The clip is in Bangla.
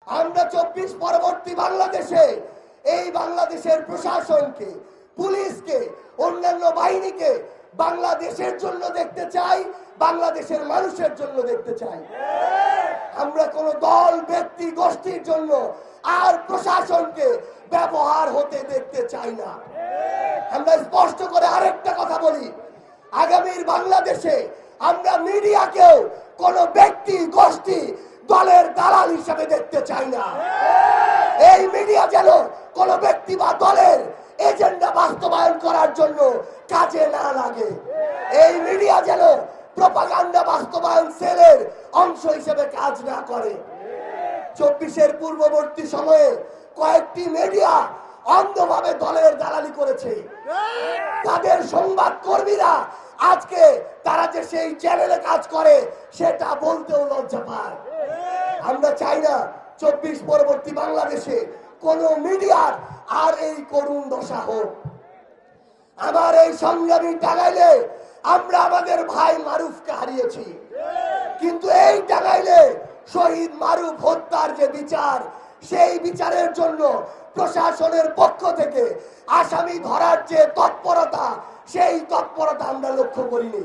আমরা 24 পরবর্তী বাংলাদেশে এই বাংলাদেশের প্রশাসনকে, পুলিশকে, অন্যান্য বাহিনীকে বাংলাদেশের জন্য দেখতে চাই, বাংলাদেশের মানুষের জন্য দেখতে চাই। আমরা কোন দল, ব্যক্তি, গোষ্ঠীর জন্য আর প্রশাসনকে ব্যবহার হতে দেখতে চাই না। আমরা স্পষ্ট করে আরেকটা কথা বলি, আগামীর বাংলাদেশে আমরা মিডিয়াকেও কোন ব্যক্তি, গোষ্ঠী, দলের দালাল হিসেবে দেখতে চাই না। এই মিডিয়া যেন কোন ব্যক্তি বা দলের এজেন্ডা বাস্তবায়ন করার জন্য কাজে না লাগে। এই মিডিয়া যেন প্রপাগান্ডা বাস্তবায়ন সেলের অংশ হিসেবে কাজ না করে। 24-এর পূর্ববর্তী সময়ে কয়েকটি মিডিয়া অন্ধভাবে দলের দালালি করেছে। তাদের সংবাদ কর্মীরা আজকে তারা যে সেই চ্যানেলে কাজ করে সেটা বলতেও লজ্জা পায়। আমরা চাই না 24 পরবর্তী বাংলাদেশে কোন মিডিয়ার আর এই করুণ দশা হোক। আমার এই সংগ্রামী টাঙ্গাইলে আমরা আমাদের ভাই মারুফকে হারিয়েছি, কিন্তু এই টাঙ্গাইলে শহীদ মারুফ হত্যার যে বিচার, সেই বিচারের জন্য প্রশাসনের পক্ষ থেকে আসামি ধরার যে তৎপরতা, সেই তৎপরতা আমরা লক্ষ্য করিনি।